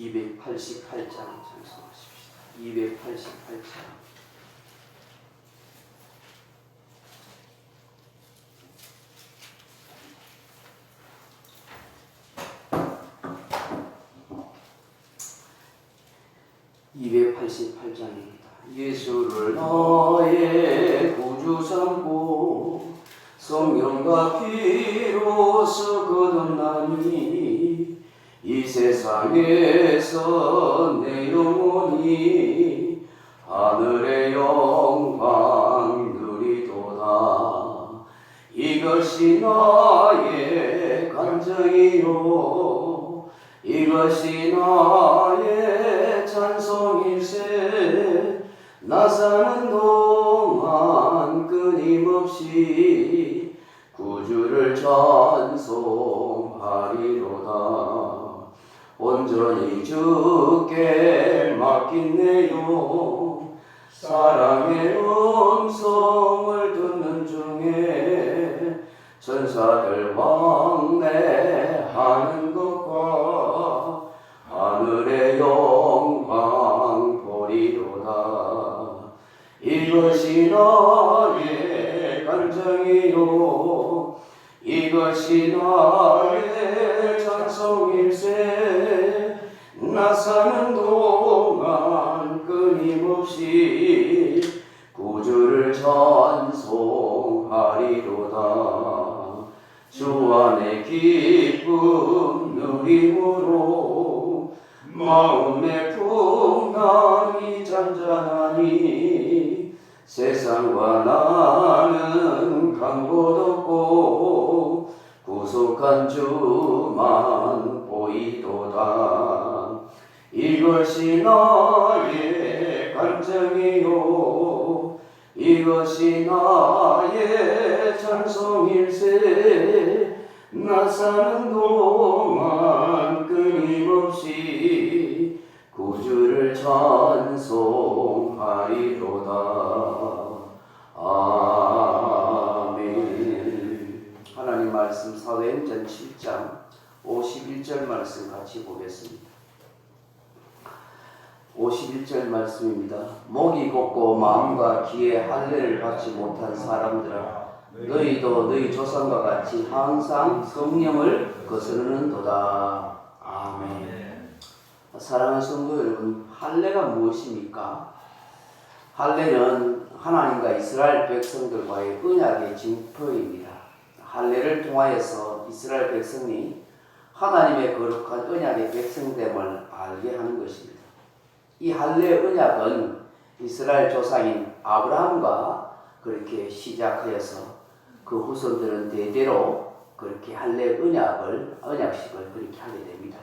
288장 찬송하십시다. 288장. 예수를 나의 구주 삼고 성령과 피로써 거듭나니 이 세상에서 내 영혼이 하늘의 영광 누리도다. 이것이 나의 간증이요 이것이 나의 찬송일세. 나 사는 동안 끊임없이 구주를 찬송하리로다. 온전히 주께 맡긴네요. 사랑의 음성을 듣는 중에 천사들 왕래하는 것과 하늘의 영광 보리로다. 이것이 나의 간증이요 이것이 나의 찬송일세. 나 사는 동안 끊임없이 구주를 찬송하리로다. 주 안에 기쁨 누림으로 마음의 풍랑이 잔잔하니 세상과 나는 간 곳 없고 구속한 주만 보이도다. 이것이 나의 간증이요 이것이 나의 찬송일세. 나 사는 동안 끊임없이 구주를 찬송하리로다. 아멘. 하나님 말씀 사도행전 7장 51절 말씀 같이 보겠습니다. 51절 말씀입니다. 목이 곱고 마음과 귀에 할례를 받지 못한 사람들아, 너희도 너희 조상과 같이 항상 성령을 거스르는도다. 아멘. 사랑하는 성도 여러분, 할례가 무엇입니까? 할례는 하나님과 이스라엘 백성들과의 언약의 징표입니다. 할례를 통하여서 이스라엘 백성이 하나님의 거룩한 언약의 백성됨을 알게 하는 것입니다. 이 할례 언약은 이스라엘 조상인 아브라함과 그렇게 시작하여서 그 후손들은 대대로 그렇게 할례 언약식을 그렇게 하게 됩니다.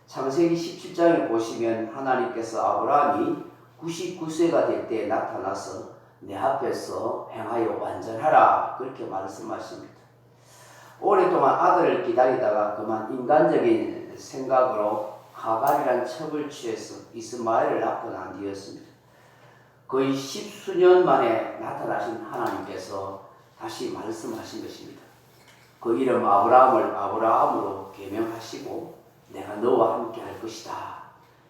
창세기 17장에 보시면 하나님께서 아브라함이 99세가 될 때 나타나서 내 앞에서 행하여 완전하라 그렇게 말씀하십니다. 오랫동안 아들을 기다리다가 그만 인간적인 생각으로 하갈이란 첩을 취해서 이스마엘을 낳고 난 뒤였습니다. 거의 10수년 만에 나타나신 하나님께서 다시 말씀하신 것입니다. 그 이름 아브라함을 아브라함으로 계명하시고 내가 너와 함께 할 것이다.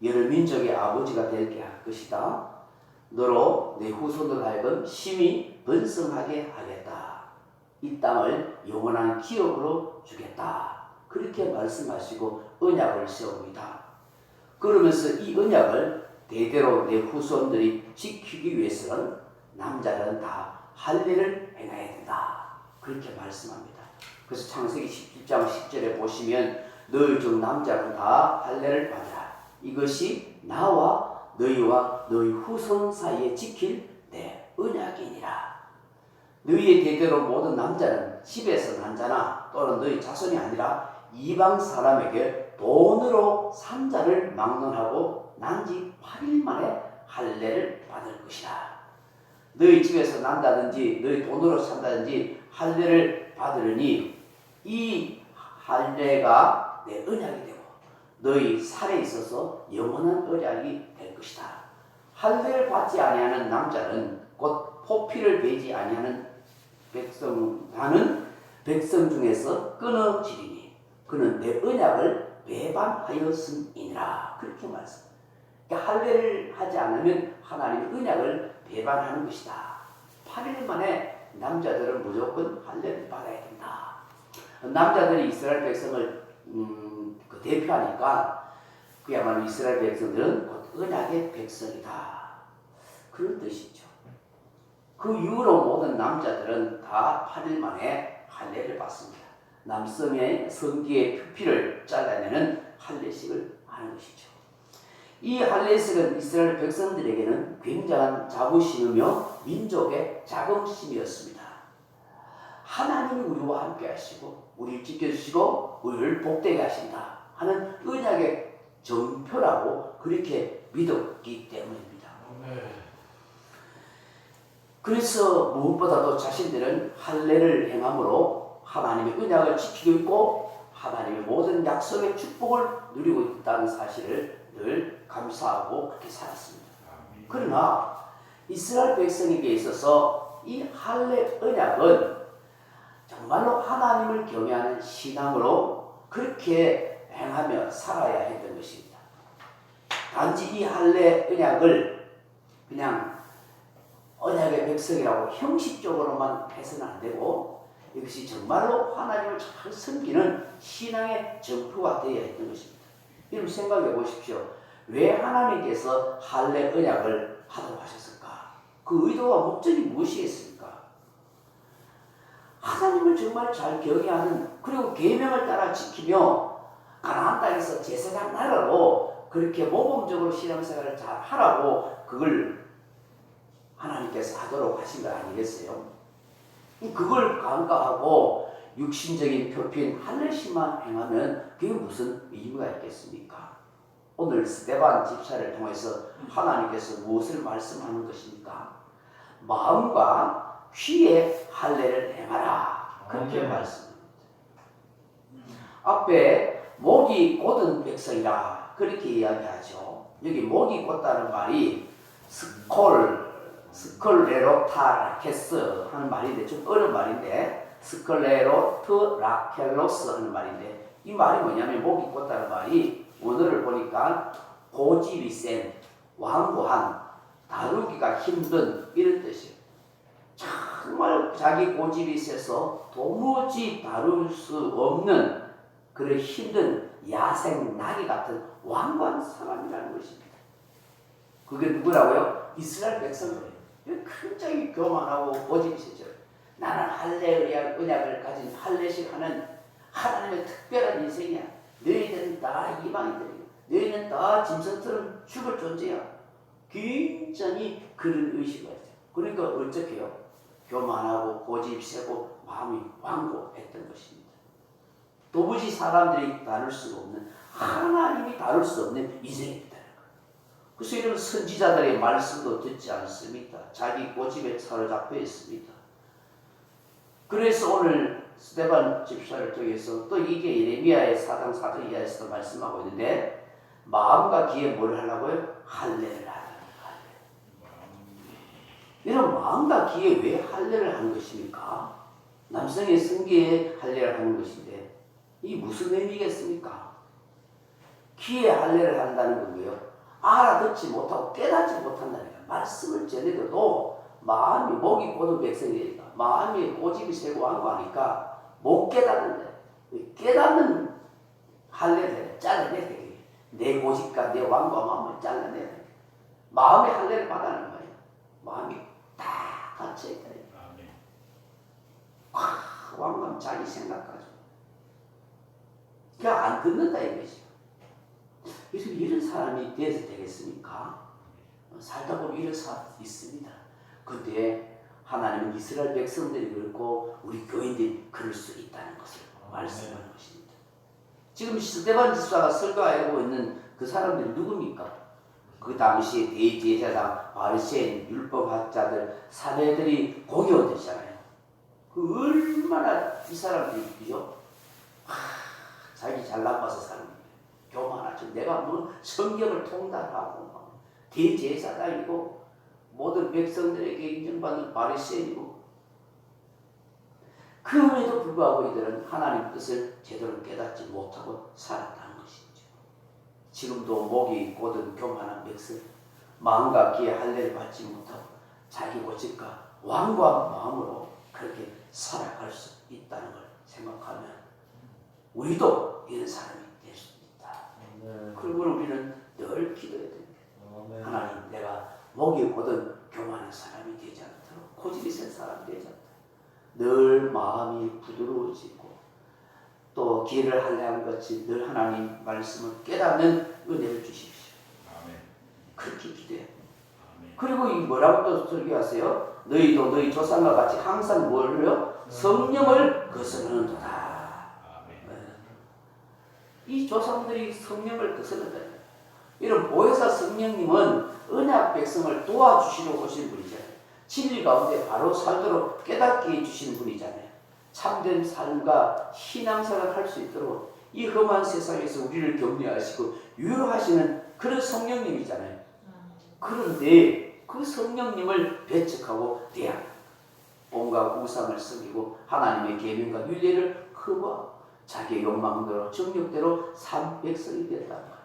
여러 민족의 아버지가 되게 할 것이다. 너로 내 후손들 하여금 심히 번성하게 하겠다. 이 땅을 영원한 기업으로 주겠다. 그렇게 말씀하시고 언약을 세웁니다. 그러면서 이 언약을 대대로 내 후손들이 지키기 위해서는 남자는 다 할례를 행해야 된다. 그렇게 말씀합니다. 그래서 창세기 17장 10절에 보시면 너희 중 남자는 다 할례를 받으라. 이것이 나와 너희와 너희 후손 사이에 지킬 내 언약이니라. 너희의 대대로 모든 남자는 집에서 난 자나 또는 너희 자손이 아니라 이방 사람에게 돈으로 산자를 막론하고 난 지 8일 만에 할례를 받을 것이라. 너희 집에서 난다든지 너희 돈으로 산다든지 할례를 받으려니 이 할례가 내 언약이 되고 너희 살에 있어서 영원한 언약이 될 것이다. 할례를 받지 아니하는 남자는 곧 포피를 베지 아니하는 백성 중에서 끊어지리니 그는 내 언약을 배반하였음이니라. 그렇게 말씀. 그러니까 할례를 하지 않으면 하나님의 언약을 배반하는 것이다. 8일 만에 남자들은 무조건 할례를 받아야 된다. 남자들이 이스라엘 백성을 대표하니까 그야말로 이스라엘 백성들은 곧 언약의 백성이다. 그런 뜻이죠. 그 이후로 모든 남자들은 다 8일 만에 할례를 받습니다. 남성의 성기의 표피를 잘라내는 할례식을 하는 것이죠. 이 할례식은 이스라엘 백성들에게는 굉장한 자부심이며 민족의 자긍심이었습니다. 하나님이 우리와 함께 하시고 우리를 지켜주시고 우리를 복되게 하신다 하는 언약의 정표라고 그렇게 믿었기 때문입니다. 그래서 무엇보다도 자신들은 할례를 행함으로 하나님의 언약을 지키고 있고 하나님의 모든 약속의 축복을 누리고 있다는 사실을 늘 감사하고 그렇게 살았습니다. 그러나 이스라엘 백성에게 있어서 이 할례 언약은 정말로 하나님을 경외하는 신앙으로 그렇게 행하며 살아야 했던 것입니다. 단지 이 할례 언약을 그냥 언약의 백성이라고 형식적으로만 해서는 안 되고 이것이 정말로 하나님을 잘 섬기는 신앙의 정표가 되어야 했던 것입니다. 여러분 생각해 보십시오. 왜 하나님께서 할례 언약을 하도록 하셨을까? 그 의도와 목적이 무엇이겠습니까? 하나님을 정말 잘 경외하는 그리고 계명을 따라 지키며 가나안 땅에서 제사장 나라로 그렇게 모범적으로 신앙생활을 잘 하라고 그걸 하나님께서 하도록 하신 거 아니겠어요? 그걸 간과하고 육신적인 표피인 할례식만 행하면 그게 무슨 의미가 있겠습니까? 오늘 스데반 집사를 통해서 하나님께서 무엇을 말씀하는 것입니까? 마음과 귀에 할례를 행하라. 그렇게 말씀합니다. 앞에 목이 곧은 백성이라 그렇게 이야기하죠. 여기 목이 곧다는 말이 스콜레로타라케스 하는 말인데 좀 어려운 말인데 스콜레로트라켈로스 하는 말인데 이 말이 뭐냐면 목이 곧다는 말이 원어를 보니까 고집이 센, 완고한, 다루기가 힘든 이런 뜻이에요. 정말 자기 고집이 세서 도무지 다룰 수 없는 그런 힘든 야생 나귀 같은 완고한 사람이라는 것입니다. 그게 누구라고요? 이스라엘 백성들이에요. 굉장히 교만하고 고집이 세죠. 나는 할례 언약을 가진 할례식 하는 하나님의 특별한 인생이야. 너희들은 다 이방인들이야. 너희는 다 짐승처럼 죽을 존재야. 굉장히 그런 의식을 했어요. 그러니까 어떻게 해요? 교만하고 고집이 세고 마음이 완고했던 것입니다. 도무지 사람들이 다룰 수가 없는 하나님이 다룰 수 없는 인생이다. 그래서 이런 선지자들의 말씀도 듣지 않습니다. 자기 고집에 사로잡혀 있습니다. 그래서 오늘 스데반 집사를 통해서 또 이게 예레미야의 4장 4절 이하에서도 말씀하고 있는데 마음과 귀에 뭘 하려고요? 할례를 하라는 할례. 이런 마음과 귀에 왜 할례를 하는 것입니까? 남성의 성기에 할례를 하는 것인데 이게 무슨 의미겠습니까? 귀에 할례를 한다는 거고요. 알아듣지 못하고 깨닫지 못한다니까. 말씀을 전해도 마음이 목이 곧은 백성이니까 마음이 고집이 세고 완고하니까 못 깨닫는다. 깨닫는 할례를 잘라내야 돼. 내 고집과 내 완고한 마음을 잘라내야 돼. 마음의 할례를 받아는 거예요. 마음이 다 닫혀있다. 완고하면 자기 생각 가지고. 그냥 안 듣는다 이거지. 그래서 이런 사람이 돼서 되겠습니까? 살다 보면 이런 사람이 있습니다. 그런데 하나님은 이스라엘 백성들이 그렇고 우리 교인들이 그럴 수 있다는 것을 말씀하는 것입니다. 지금 스데반 집사가 설교하고 있는 그 사람들이 누굽니까? 그 당시에 대제사장, 바리새인, 율법학자들, 사내들이 공의원들이잖아요. 그 얼마나 이 사람들이요? 자기 잘 나빠서 사는 거예요. 교만하죠. 내가 뭐 성경을 통달하고 대제사장이고 모든 백성들에게 인정받는 바리새인이고 그럼에도 불구하고 이들은 하나님 뜻을 제대로 깨닫지 못하고 살았다는 것이죠. 지금도 목이 곧은 교만한 백성, 마음과 귀에 할례를 받지 못하고 자기 오직과 완고한 마음으로 그렇게 살아갈 수 있다는 걸 생각하면 우리도 이런 사람이 될 수 있다. 그리고 우리는 늘 기도해야 됩니다. 하나님, 내가 목이 곧은 교만한 사람이 되지 않도록, 고집이 센 사람이 되지 않도록 늘 마음이 부드러워지고 또 길을 할례한 같이 늘 하나님 말씀을 깨닫는 은혜를 주십시오. 그렇게 기도해요. 그리고 이 뭐라고 또 설교하세요? 너희도 너희 조상과 같이 항상 뭘요? 성령을 거스르는도다. 이 조상들이 성령을 거스른다. 이런 보혜사 성령님은 언약 백성을 도와주시러 오신 분이잖아요. 진리 가운데 바로 살도록 깨닫게 해주시는 분이잖아요. 참된 삶과 신앙생활을 할 수 있도록 이 험한 세상에서 우리를 격려하시고 유효하시는 그런 성령님이잖아요. 그런데 그 성령님을 배척하고 대항, 온갖 우상을 섬기고 하나님의 계명과 윤례를 거부하고 자기의 욕망대로 정욕대로 산 백성이 됐단 말이에요.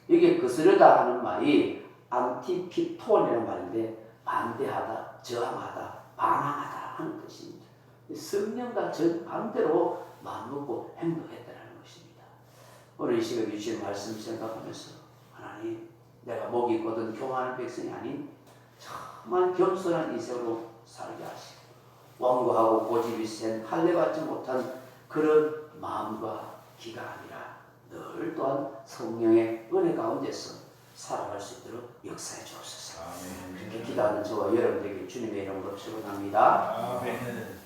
이게 거스르다 하는 말이 안티피톤이라는 말인데 반대하다, 저항하다, 반항하다 하는 뜻입니다. 성령과 정반대로 마음먹고 행동했다는 것입니다. 오늘 이 시간에 주신 말씀 생각하면서 하나님, 내가 목이 곧은 교만한 백성이 아닌 정말 겸손한 인생으로 살게 하시고 완고하고 고집이 센 할례받지 못한 그런 마음과 기가 아니라 늘 또한 성령의 은혜 가운데서 살아갈 수 있도록 역사해 주옵소서. 그렇게 기도하는 저와 여러분들에게 주님의 이름으로 축원합니다. 아멘.